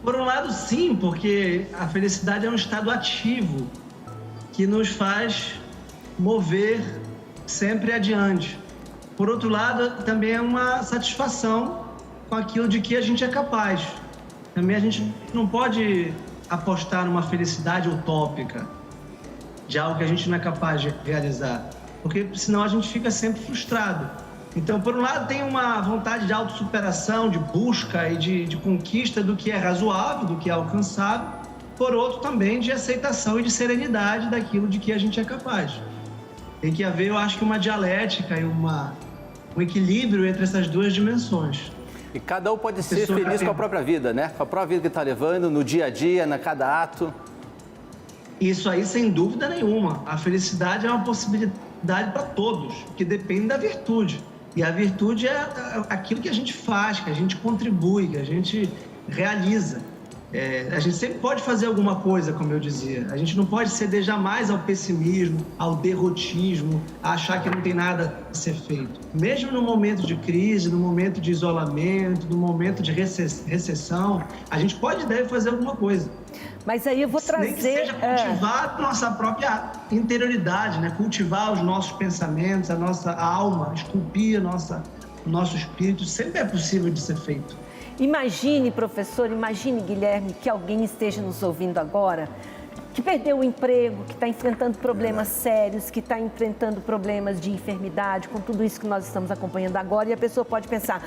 Por um lado, sim, porque a felicidade é um estado ativo que nos faz mover sempre adiante. Por outro lado, também é uma satisfação com aquilo de que a gente é capaz. Também a gente não pode apostar numa felicidade utópica, de algo que a gente não é capaz de realizar, porque senão a gente fica sempre frustrado. Então, por um lado, tem uma vontade de autossuperação, de busca e de conquista do que é razoável, do que é alcançável. Por outro, também de aceitação e de serenidade daquilo de que a gente é capaz. Tem que haver, eu acho que uma dialética e um equilíbrio entre essas duas dimensões. E cada um pode ser feliz com a própria vida, né? Com a própria vida que está levando, no dia a dia, na cada ato. Isso aí, sem dúvida nenhuma. A felicidade é uma possibilidade para todos, que depende da virtude. E a virtude é aquilo que a gente faz, que a gente contribui, que a gente realiza. A gente sempre pode fazer alguma coisa, como eu dizia. A gente não pode ceder jamais ao pessimismo, ao derrotismo, a achar que não tem nada a ser feito. Mesmo no momento de crise, no momento de isolamento, no momento de recessão, a gente pode e deve fazer alguma coisa. Mas aí eu vou trazer... Nem que seja cultivar a nossa própria interioridade, né? Cultivar os nossos pensamentos, a nossa alma, esculpir o nosso espírito, sempre é possível de ser feito. Imagine, professor, imagine, Guilherme, que alguém esteja nos ouvindo agora, que perdeu o emprego, que está enfrentando problemas sérios, que está enfrentando problemas de enfermidade, com tudo isso que nós estamos acompanhando agora, e a pessoa pode pensar,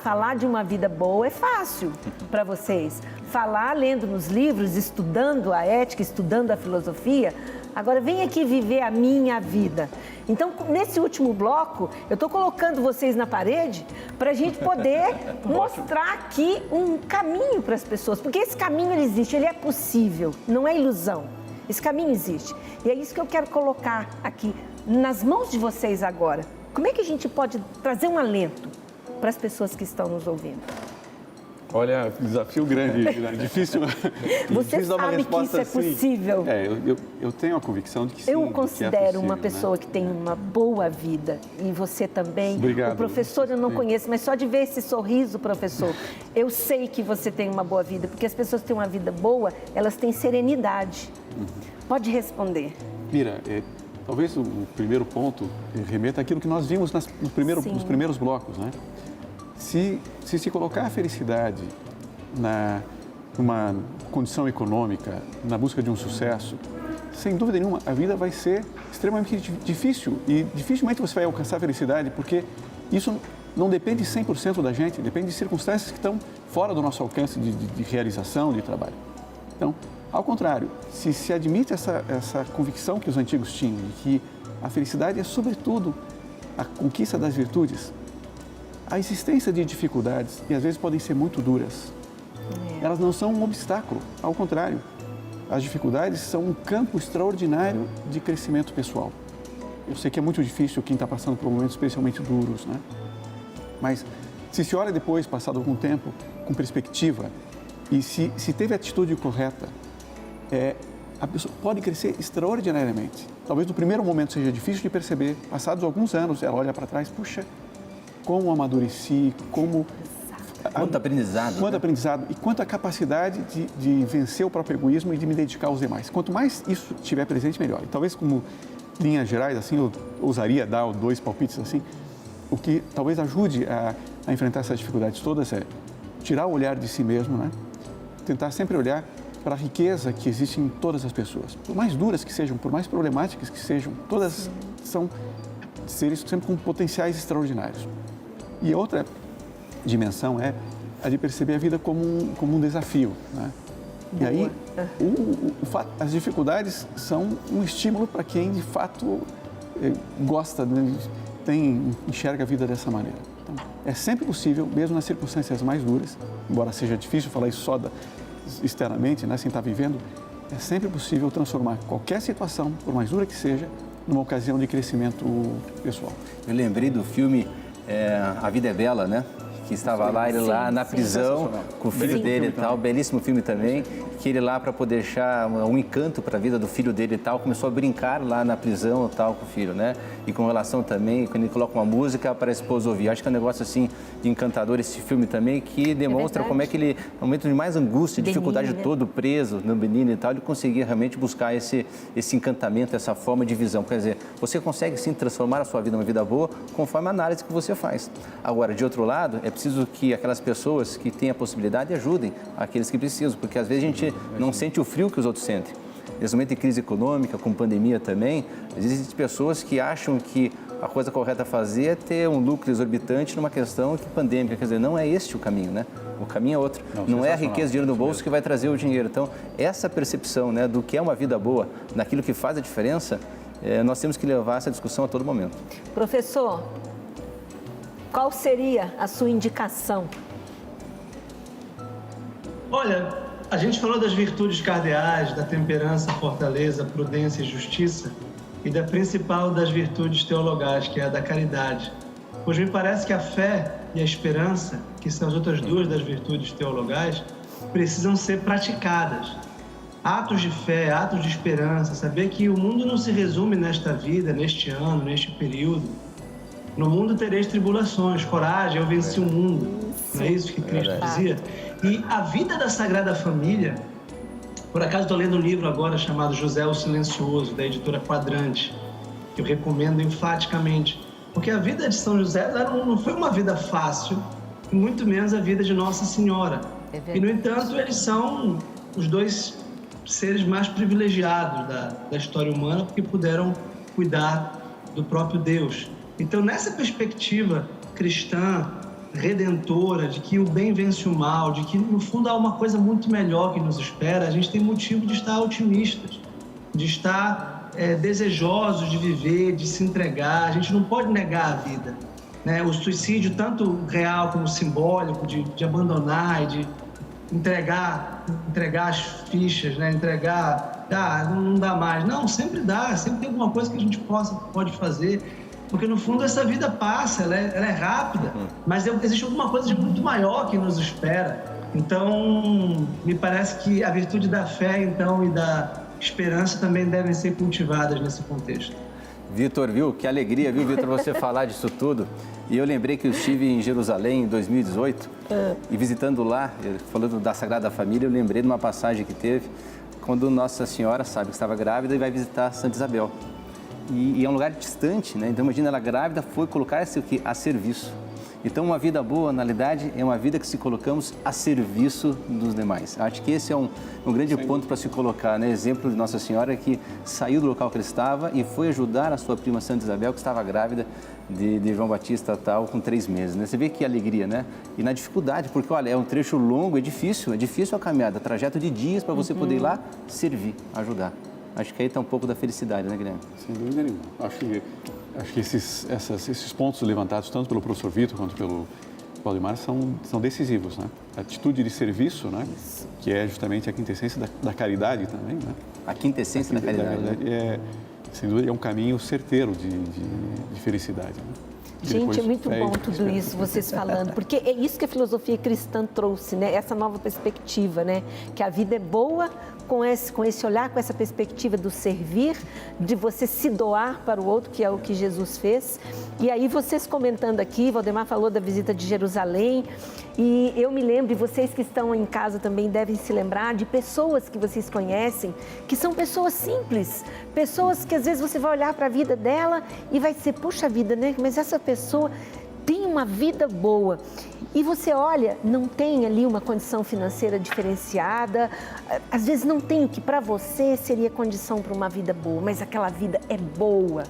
falar de uma vida boa é fácil para vocês. Falar lendo nos livros, estudando a ética, estudando a filosofia, agora vem aqui viver a minha vida. Então, nesse último bloco, eu estou colocando vocês na parede para a gente poder mostrar aqui um caminho para as pessoas. Porque esse caminho, ele existe, ele é possível, não é ilusão. Esse caminho existe. E é isso que eu quero colocar aqui nas mãos de vocês agora. Como é que a gente pode trazer um alento para as pessoas que estão nos ouvindo? Olha, desafio grande, difícil. Você difícil sabe que isso é possível. Eu tenho a convicção de que sim. Eu considero uma pessoa, né? que tem uma boa vida, e você também. Obrigado. O professor eu não conheço, mas só de ver esse sorriso, professor, eu sei que você tem uma boa vida, porque as pessoas que têm uma vida boa, elas têm serenidade. Pode responder. Mira, talvez o primeiro ponto remeta àquilo que nós vimos nos primeiros blocos, né? Se colocar a felicidade numa condição econômica, na busca de um sucesso, sem dúvida nenhuma, a vida vai ser extremamente difícil e dificilmente você vai alcançar a felicidade, porque isso não depende 100% da gente, depende de circunstâncias que estão fora do nosso alcance de realização, de trabalho. Então, ao contrário, se admite essa convicção que os antigos tinham, de que a felicidade é, sobretudo, a conquista das virtudes, a existência de dificuldades, e às vezes podem ser muito duras, elas não são um obstáculo, ao contrário. as dificuldades são um campo extraordinário de crescimento pessoal. Eu sei que é muito difícil quem está passando por momentos especialmente duros, né? Mas se olha depois, passado algum tempo, com perspectiva, e se teve a atitude correta, a pessoa pode crescer extraordinariamente. Talvez no primeiro momento seja difícil de perceber, passados alguns anos, ela olha para trás, puxa, como amadureci, como... Quanto aprendizado. Quanto aprendizado e quanto a capacidade de vencer o próprio egoísmo e de me dedicar aos demais. Quanto mais isso estiver presente, melhor. E talvez como linhas gerais, assim, eu ousaria dar 2 palpites assim, o que talvez ajude a enfrentar essas dificuldades todas é tirar o olhar de si mesmo, né? Tentar sempre olhar para a riqueza que existe em todas as pessoas. Por mais duras que sejam, por mais problemáticas que sejam, todas são seres sempre com potenciais extraordinários. E outra dimensão é a de perceber a vida como um desafio, né? E aí, as dificuldades são um estímulo para quem, de fato, gosta, né, enxerga a vida dessa maneira. Então, é sempre possível, mesmo nas circunstâncias mais duras, embora seja difícil falar isso só externamente, né, sem estar vivendo, é sempre possível transformar qualquer situação, por mais dura que seja, numa ocasião de crescimento pessoal. Eu lembrei do filme A Vida é Bela, né? Que estava lá, ele lá na prisão, com o filho dele e tal, belíssimo filme também, que ele lá para poder deixar um encanto para a vida do filho dele e tal, começou a brincar lá na prisão e tal com o filho, né? E com relação também, quando ele coloca uma música para a esposa ouvir. Acho que é um negócio assim de encantador esse filme também, que demonstra como é que ele, no momento de mais angústia, dificuldade todo preso no menino e tal, ele conseguia realmente buscar esse encantamento, essa forma de visão. Quer dizer, você consegue sim transformar a sua vida numa vida boa conforme a análise que você faz. Agora, de outro lado, é preciso que aquelas pessoas que têm a possibilidade ajudem aqueles que precisam, porque às vezes a gente não sente o frio que os outros sentem. Nesse momento de crise econômica, com pandemia também, existem pessoas que acham que a coisa correta a fazer é ter um lucro exorbitante numa questão pandêmica. Quer dizer, não é este o caminho, né? O caminho é outro. Não é a riqueza, dinheiro no bolso que vai trazer o dinheiro. Então, essa percepção, né, do que é uma vida boa, naquilo que faz a diferença, nós temos que levar essa discussão a todo momento. Professor, qual seria a sua indicação? Olha, a gente falou das virtudes cardeais, da temperança, fortaleza, prudência e justiça, e da principal das virtudes teologais, que é a da caridade. Pois me parece que a fé e a esperança, que são as outras duas das virtudes teologais, precisam ser praticadas. Atos de fé, atos de esperança, saber que o mundo não se resume nesta vida, neste ano, neste período. No mundo tereis tribulações, coragem, eu venci o mundo. Não é isso que Cristo dizia? E a vida da Sagrada Família, por acaso estou lendo um livro agora chamado José o Silencioso, da editora Quadrante, que eu recomendo enfaticamente, porque a vida de São José não foi uma vida fácil, muito menos a vida de Nossa Senhora. E, no entanto, eles são os dois seres mais privilegiados da história humana, porque puderam cuidar do próprio Deus. Então, nessa perspectiva cristã, redentora, de que o bem vence o mal, de que, no fundo, há uma coisa muito melhor que nos espera, a gente tem motivo de estar otimistas, de estar desejosos de viver, de se entregar. A gente não pode negar a vida, né? O suicídio, tanto real como simbólico, de abandonar e de entregar as fichas, né? Não dá mais. Não, sempre dá, sempre tem alguma coisa que a gente pode fazer. Porque, no fundo, essa vida passa, ela é rápida, mas existe alguma coisa de muito maior que nos espera. Então, me parece que a virtude da fé, então, e da esperança também devem ser cultivadas nesse contexto. Vitor, viu? Que alegria, viu, Vitor, você falar disso tudo. E eu lembrei que eu estive em Jerusalém em 2018 e visitando lá, falando da Sagrada Família, eu lembrei de uma passagem que teve quando Nossa Senhora sabe que estava grávida e vai visitar Santa Isabel. E é um lugar distante, né? Então, imagina, ela grávida foi colocar-se a serviço. Então, uma vida boa, na realidade, é uma vida que se colocamos a serviço dos demais. Acho que esse é um grande ponto para se colocar, né? Exemplo de Nossa Senhora que saiu do local que ele estava e foi ajudar a sua prima Santa Isabel, que estava grávida de João Batista tal, com 3 meses, né? Você vê que alegria, né? E na dificuldade, porque, olha, é um trecho longo, é difícil a caminhada, trajeto de dias para você poder ir lá servir, ajudar. Acho que aí está um pouco da felicidade, né, Guilherme? Sem dúvida nenhuma. Acho que esses pontos levantados, tanto pelo professor Vitor quanto Valdemar são decisivos, né? A atitude de serviço, né? Que é justamente a quintessência da caridade também, né? A quintessência da caridade. Sem dúvida, é um caminho certeiro de felicidade, né? Gente, é muito bom tudo isso, vocês falando, porque é isso que a filosofia cristã trouxe, né? Essa nova perspectiva, né? Que a vida é boa com esse olhar, com essa perspectiva do servir, de você se doar para o outro, que é o que Jesus fez. E aí vocês comentando aqui, Valdemar falou da visita de Jerusalém, e eu me lembro, e vocês que estão em casa também devem se lembrar, de pessoas que vocês conhecem, que são pessoas simples, pessoas que às vezes você vai olhar para a vida dela e vai dizer, puxa vida, né? Mas essa pessoa tem uma vida boa. E você olha, não tem ali uma condição financeira diferenciada, às vezes não tem o que para você seria condição para uma vida boa, mas aquela vida é boa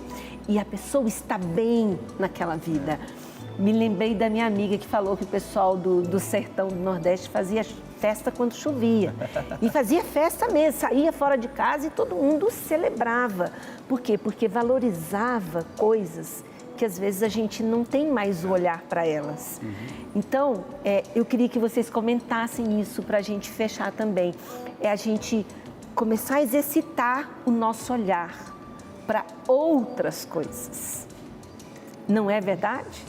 e a pessoa está bem naquela vida. Me lembrei da minha amiga que falou que o pessoal do sertão do Nordeste fazia festa quando chovia. E fazia festa mesmo, saía fora de casa e todo mundo celebrava. Por quê? Porque valorizava coisas que às vezes a gente não tem mais o olhar para elas. Então, eu queria que vocês comentassem isso para a gente fechar também. É a gente começar a exercitar o nosso olhar para outras coisas. Não é verdade?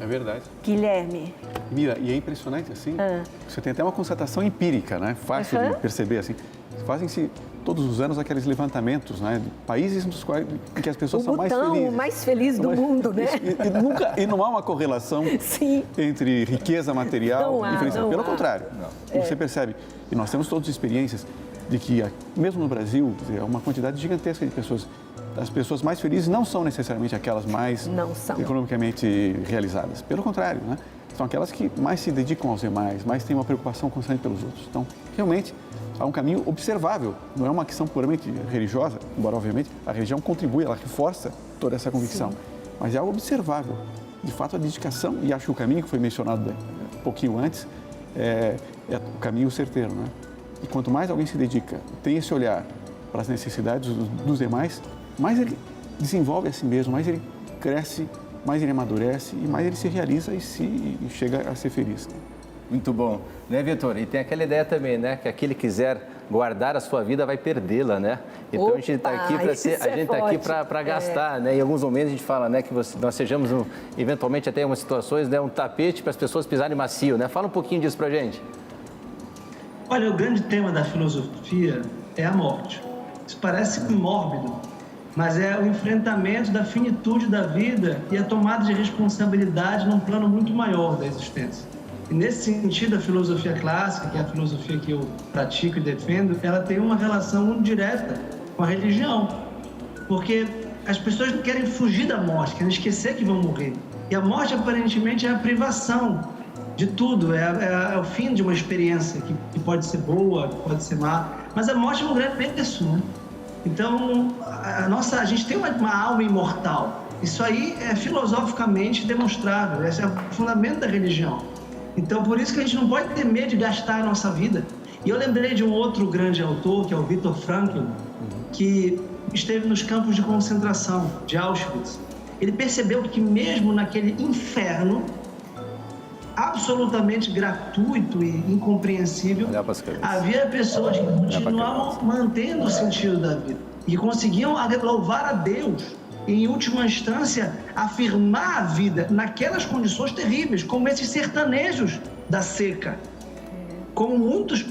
É verdade. Guilherme. Mira, e é impressionante, assim, você tem até uma constatação empírica, né? Fácil de perceber, assim. Fazem-se todos os anos aqueles levantamentos, né? De países nos quais em que as pessoas são mais felizes. O mais feliz do mundo, né? E não há uma correlação entre riqueza material e felicidade. Pelo contrário, você percebe, e nós temos todas as experiências de que, mesmo no Brasil, é uma quantidade gigantesca de pessoas. As pessoas mais felizes não são necessariamente aquelas mais economicamente realizadas. Pelo contrário, né? São aquelas que mais se dedicam aos demais, mais têm uma preocupação constante pelos outros. Então, realmente, há um caminho observável. Não é uma questão puramente religiosa, embora, obviamente, a religião contribui, ela reforça toda essa convicção. Mas é algo observável. De fato, a dedicação, e acho que o caminho que foi mencionado um pouquinho antes, é o caminho certeiro, né? E quanto mais alguém se dedica, tem esse olhar para as necessidades dos demais, mais ele desenvolve a si mesmo, mais ele cresce, mais ele amadurece e mais ele se realiza e chega a ser feliz. Muito bom. Né, Vitor? E tem aquela ideia também, né? Que aquele que quiser guardar a sua vida vai perdê-la, né? Então a gente está aqui para gastar, né? Em alguns momentos a gente fala, né, que nós sejamos eventualmente até em algumas situações, né, um tapete para as pessoas pisarem macio, né? Fala um pouquinho disso para a gente. Olha, o grande tema da filosofia é a morte. Isso parece mórbido, mas é o enfrentamento da finitude da vida e a tomada de responsabilidade num plano muito maior da existência. E nesse sentido, a filosofia clássica, que é a filosofia que eu pratico e defendo, ela tem uma relação muito direta com a religião. Porque as pessoas não querem fugir da morte, querem esquecer que vão morrer. E a morte, aparentemente, é a privação de tudo, é o fim de uma experiência que pode ser boa, pode ser má. Mas a morte é um grande preço, né? Então, a gente tem uma alma imortal. Isso aí é filosoficamente demonstrável, esse é o fundamento da religião. Então, por isso que a gente não pode ter medo de gastar a nossa vida. E eu lembrei de um outro grande autor, que é o Viktor Frankl, que esteve nos campos de concentração de Auschwitz. Ele percebeu que mesmo naquele inferno absolutamente gratuito e incompreensível, havia pessoas que continuavam mantendo o sentido da vida e conseguiam louvar a Deus e, em última instância, afirmar a vida naquelas condições terríveis, como esses sertanejos da seca, como muitos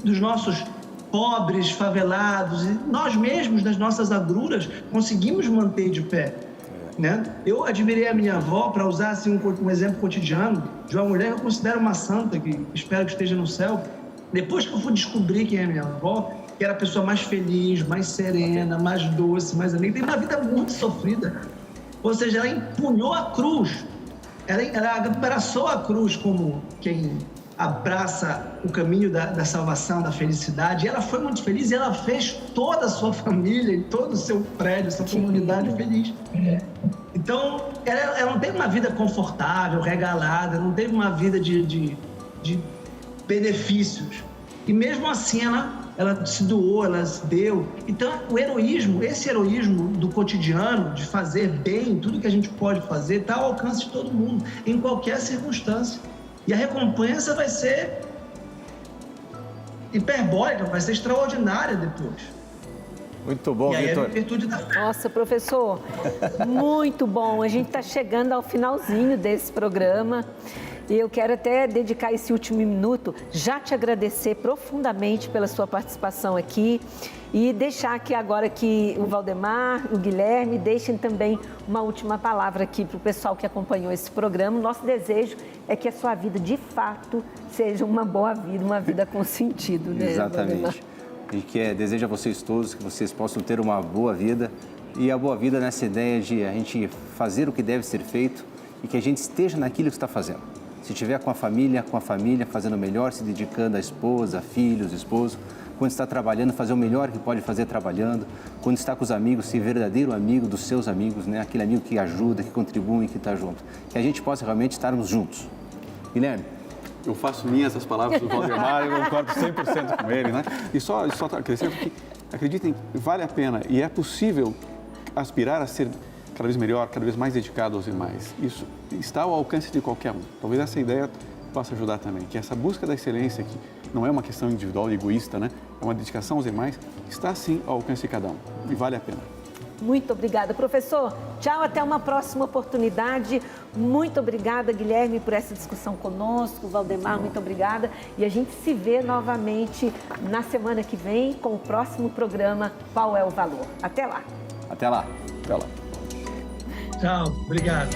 dos nossos pobres, favelados e nós mesmos, das nossas agruras, conseguimos manter de pé. Né? Eu admirei a minha avó, para usar assim, um exemplo cotidiano, de uma mulher que eu considero uma santa, que espero que esteja no céu. Depois que eu fui descobrir quem é minha avó, que era a pessoa mais feliz, mais serena, mais doce, mais amiga, tem uma vida muito sofrida. Ou seja, ela empunhou a cruz, ela abraçou a cruz como quem abraça o caminho da salvação, da felicidade. E ela foi muito feliz e ela fez toda a sua família e todo o seu prédio, sua comunidade feliz. Então, ela não teve uma vida confortável, regalada, não teve uma vida de benefícios. E mesmo assim, ela ela se doou, ela se deu. Então, o heroísmo, esse heroísmo do cotidiano, de fazer bem, tudo que a gente pode fazer, está ao alcance de todo mundo, em qualquer circunstância. E a recompensa vai ser hiperbólica, vai ser extraordinária depois. Muito bom, Vitor. Nossa, professor, muito bom. A gente está chegando ao finalzinho desse programa. E eu quero até dedicar esse último minuto, já te agradecer profundamente pela sua participação aqui e deixar aqui agora que o Valdemar, o Guilherme, deixem também uma última palavra aqui para o pessoal que acompanhou esse programa. Nosso desejo é que a sua vida, de fato, seja uma boa vida, uma vida com sentido, né, Exatamente. Valdemar? E desejo a vocês todos que vocês possam ter uma boa vida. E a boa vida nessa ideia de a gente fazer o que deve ser feito e que a gente esteja naquilo que está fazendo. Se estiver com a família, fazendo o melhor, se dedicando à esposa, filhos, esposo. Quando está trabalhando, fazer o melhor que pode fazer trabalhando. Quando está com os amigos, ser verdadeiro amigo dos seus amigos, né? Aquele amigo que ajuda, que contribui, que está junto. Que a gente possa realmente estarmos juntos. Guilherme? Eu faço minhas as palavras do Valdemar, eu concordo 100% com ele, né? E só acrescento que, acreditem, vale a pena e é possível aspirar a ser cada vez melhor, cada vez mais dedicado aos demais. Isso está ao alcance de qualquer um. Talvez essa ideia possa ajudar também, que essa busca da excelência, que não é uma questão individual e egoísta, né? É uma dedicação aos demais, está sim ao alcance de cada um e vale a pena. Muito obrigada, professor. Tchau, até uma próxima oportunidade. Muito obrigada, Guilherme, por essa discussão conosco. Valdemar, muito obrigada. E a gente se vê novamente na semana que vem com o próximo programa Qual é o Valor? Até lá. Até lá. Até lá. Tchau, obrigado.